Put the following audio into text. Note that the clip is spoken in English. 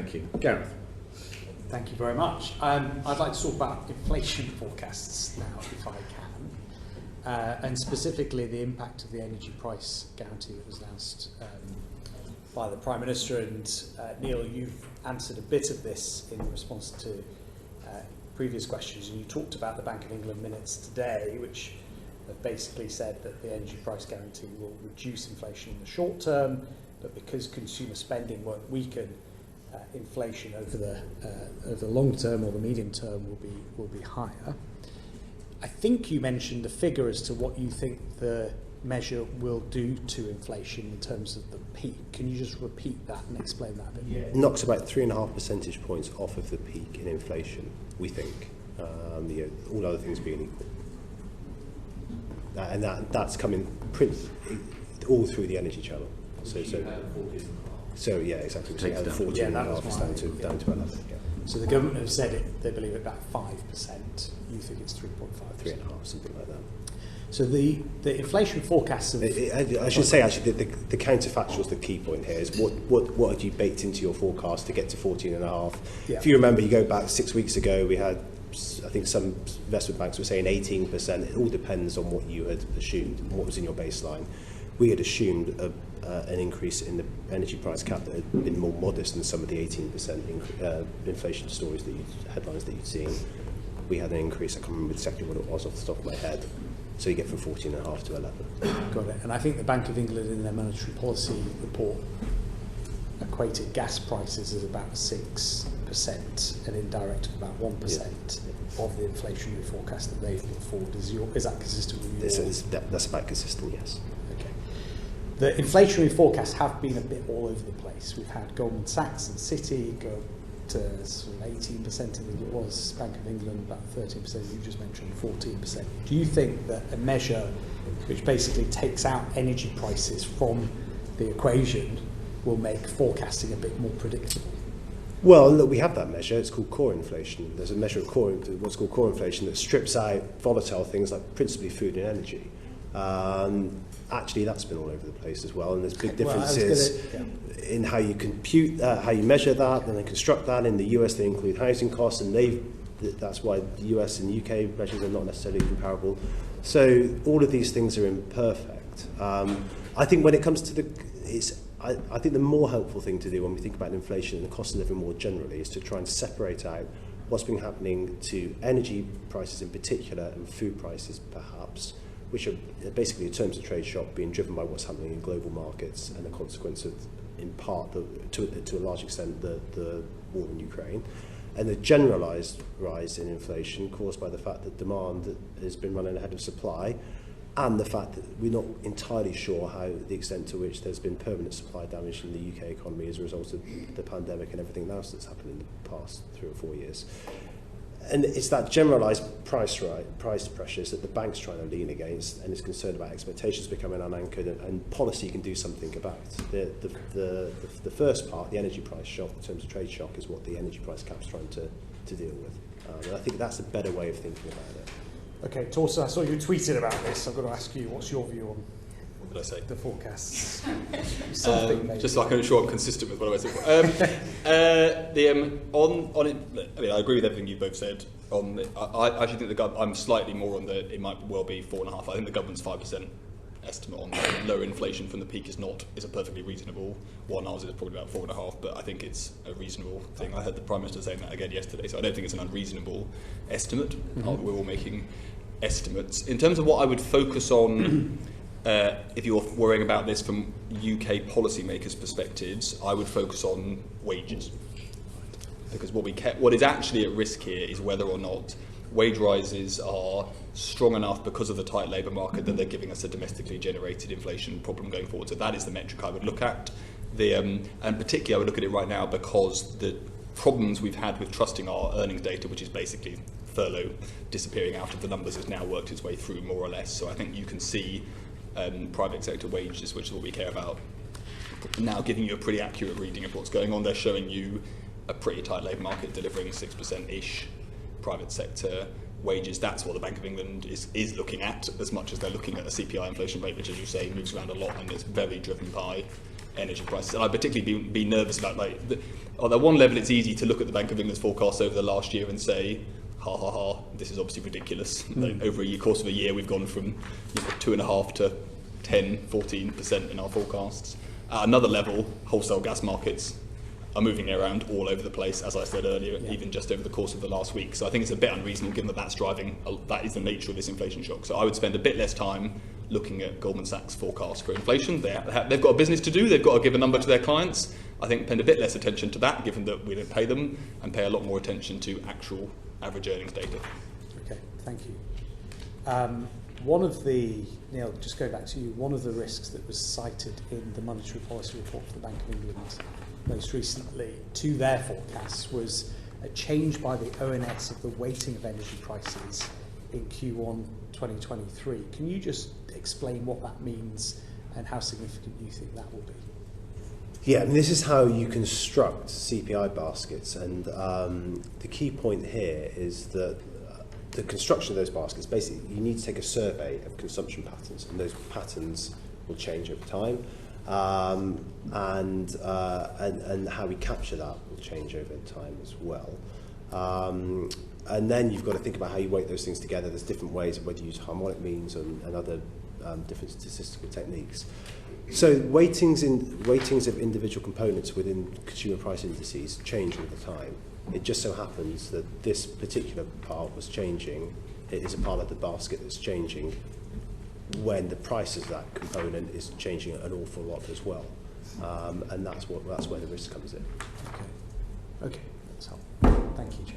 Thank you. Gareth. Thank you very much. I'd like to talk about inflation forecasts now, if I can, and specifically the impact of the energy price guarantee that was announced by the Prime Minister. And Neil, you've answered a bit of this in response to previous questions, and you talked about the Bank of England minutes today, which have basically said that the energy price guarantee will reduce inflation in the short term, but because consumer spending won't weaken, inflation over the long term or the medium term will be higher. I think you mentioned a figure as to what you think the measure will do to inflation in terms of the peak. Can you just repeat that and explain that a bit? Yeah, it knocks about 3.5 percentage points off of the peak in inflation, we think. All other things being equal. And that's coming all through the energy channel. So yeah, exactly. So you had 14.5 down to 11. Yeah. So the government have said they believe it about 5%. You think it's 3.5%? 3.5, something like that. So the inflation forecasts of... I should say actually the counterfactual is the key point here. Is what had you baked into your forecast to get to 14.5? Yeah. If you remember, you go back 6 weeks ago, we had, I think some investment banks were saying 18%. It all depends on what you had assumed, what was in your baseline. We had assumed an increase in the energy price cap that had been more modest than some of the 18% inflation stories headlines that you'd seen. We had an increase, I can't remember exactly what it was off the top of my head. So you get from 14.5 to 11. Got it. And I think the Bank of England in their monetary policy report equated gas prices as about 6% and indirect of about 1% of the inflationary forecast that they've put forward. Is that consistent with you? That's about consistent, yes. Okay. The inflationary forecasts have been a bit all over the place. We've had Goldman Sachs and Citi go to sort of 18%, I think it was, Bank of England about 13%, you just mentioned 14%. Do you think that a measure which basically takes out energy prices from the equation will make forecasting a bit more predictable? Well, look, we have that measure. It's called core inflation. There's a measure of what's called core inflation that strips out volatile things like principally food and energy. Actually, that's been all over the place as well, and there's big differences in how you compute that, how you measure that, and then construct that. In the US, they include housing costs, and that's why the US and UK measures are not necessarily comparable. So all of these things are imperfect. I think when it comes to I think the more helpful thing to do when we think about inflation and the cost of living more generally is to try and separate out what's been happening to energy prices in particular and food prices perhaps, which are basically a terms of trade shock being driven by what's happening in global markets and the consequence of, in part, to a large extent, the war in Ukraine, and the generalised rise in inflation caused by the fact that demand has been running ahead of supply, and the fact that we're not entirely sure how the extent to which there's been permanent supply damage in the UK economy as a result of the pandemic and everything else that's happened in the past 3 or 4 years. And it's that generalised price pressures that the bank's trying to lean against and is concerned about expectations becoming unanchored, and policy can do something about. The first part, the energy price shock, in terms of trade shock, is what the energy price cap's trying to deal with. And I think that's a better way of thinking about it. Okay, Torsten, I saw you tweeted about this. I've got to ask you, what's your view on what did I say? The forecasts? Just so I can ensure I'm consistent with what I said. On it, I mean, I agree with everything you both said. I actually think I'm slightly more on it might well be 4.5. I think the government's 5% estimate on lower inflation from the peak is a perfectly reasonable one. Ours is probably about 4.5, but I think it's a reasonable thing. I heard the Prime Minister saying that again yesterday, so I don't think it's an unreasonable estimate. Mm-hmm. We're all making estimates. In terms of what I would focus on, if you're worrying about this from UK policymakers' perspectives, I would focus on wages. Because what is actually at risk here is whether or not wage rises are strong enough because of the tight labour market that they're giving us a domestically generated inflation problem going forward. So that is the metric I would look at. And particularly I would look at it right now because the problems we've had with trusting our earnings data, which is basically furlough disappearing out of the numbers, has now worked its way through more or less. So I think you can see private sector wages, which is what we care about, now giving you a pretty accurate reading of what's going on. They're showing you a pretty tight labour market delivering 6%-ish private sector wages. That's what the Bank of England is looking at, as much as they're looking at a CPI inflation rate, which, as you say, moves around a lot and is very driven by energy prices. And I'd particularly be nervous about, on the one level, it's easy to look at the Bank of England's forecast over the last year and say, ha ha ha, this is obviously ridiculous. Over a course of a year, we've gone from 2.5% to 10, 14% in our forecasts. At another level, wholesale gas markets are moving around all over the place, as I said earlier, even just over the course of the last week. So I think it's a bit unreasonable, given that that is the nature of this inflation shock. So I would spend a bit less time looking at Goldman Sachs' forecast for inflation. They've got a business to do, they've got to give a number to their clients. I think spend a bit less attention to that, given that we don't pay them, and pay a lot more attention to actual average earnings data. Okay, thank you. Neil, just go back to you, one of the risks that was cited in the monetary policy report for the Bank of England most recently to their forecasts was a change by the ONS of the weighting of energy prices in Q1 2023. Can you just explain what that means and how significant you think that will be? Yeah, I mean, this is how you construct CPI baskets, and the key point here is that the construction of those baskets, basically, you need to take a survey of consumption patterns, and those patterns will change over time. And how we capture that will change over time as well. And then you've got to think about how you weight those things together. There's different ways of whether you use harmonic means and other different statistical techniques. So weightings of individual components within consumer price indices change all the time. It just so happens that this particular part was changing. It is a part of the basket that's changing when the price of that component is changing an awful lot as well, and that's where the risk comes in. Okay, that's helpful. Thank you, Joe.